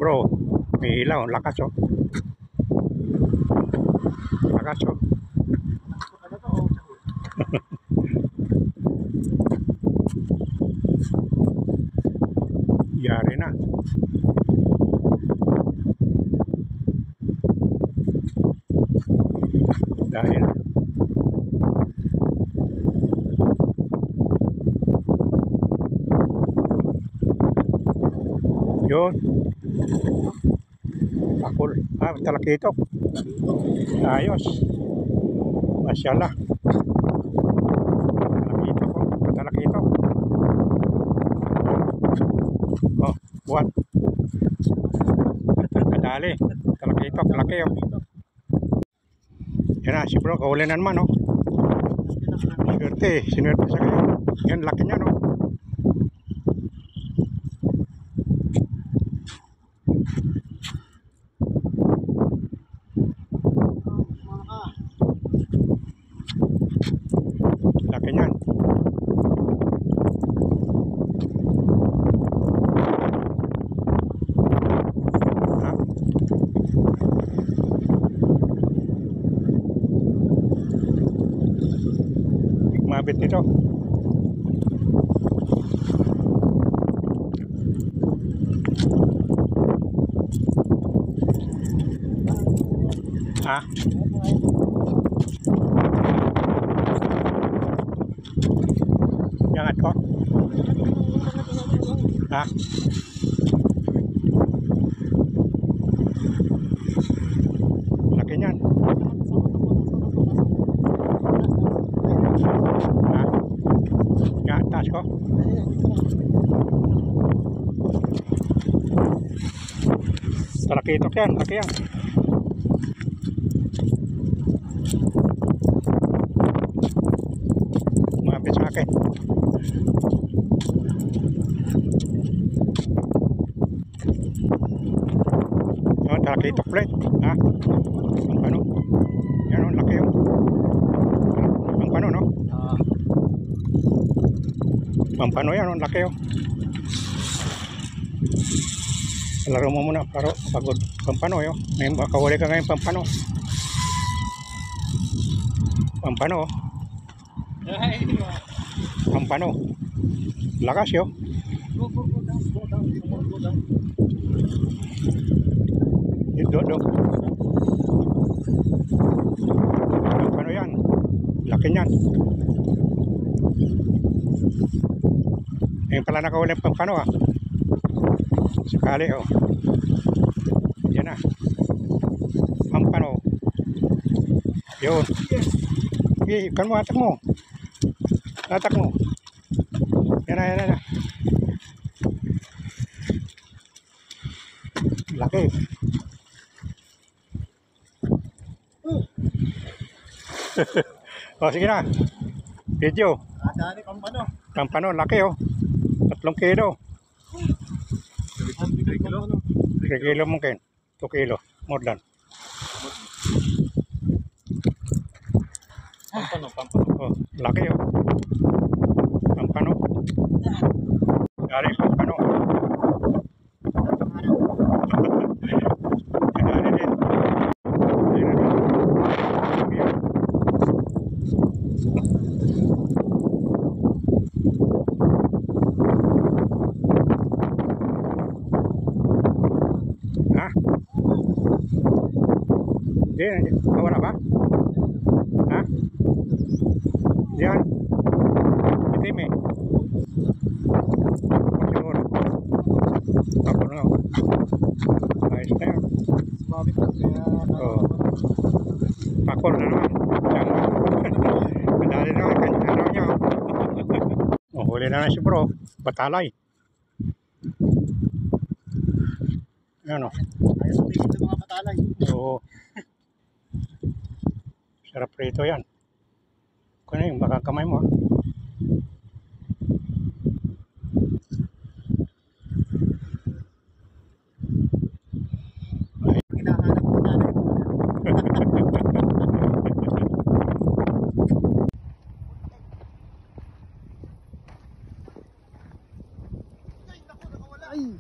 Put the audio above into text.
bro, may ilaw, lakas oh. Lakas oh. Yari na. Dahil yun. Pakul. Talakitok. Ayos. Masyaallah. Talakitok oh. Talakitok. Oh, buwan. Kadali. Talakitok. Laki oh. Yan na, si bro, kahuli na naman, oh. Sinuwerte sa kayo. Yan, laki niya, no. Laki niyan. Ha? Mabit nito. Ha? Yangat ko. Ha? Laki niyan. Ha? Yan, taas ko. Talakitok yan, laki yan. Mabit sa akin. Yan, talakitok plate. Ha? Ang pano. Yan o, laki yun. Ang pano, no? Ang pano yan, ang laki yun. Laro mo muna, pero pagod. Pampano yun. Ngayon, makawali ka ngayon pampano. Pampano. Pampano. Lakas yun. Do. Pampano yan. Laki niyan. Ngayon pala nakawali pampano ha. Sakali oh. Yan na. Pampano. Yun. Okay, kan mo, atak mo. Atak mo. Yan na. Laki. Oh, sige na. Video. Pampano, laki oh. 3 kilo. 3 kilo mungkin. 2 kilo. More than. Pampano. Oh, laki oh. Pampano. Dari pampano. Dari din. Ha? Hindi. Wala ba? Ha? Yan. Itim eh. Siguro. Ako na. Ayos na yan. Oo. Pakol na naman. Madali na ang ano niya. Oh, huli na si bro. Batalay. Ano? Ayos sa tingin ng mga batalay. Oo. Sarap rito yan. Kung yung baka kamay mo. Hinahanap ko batalay. Ay, naku, nakawala. Ay.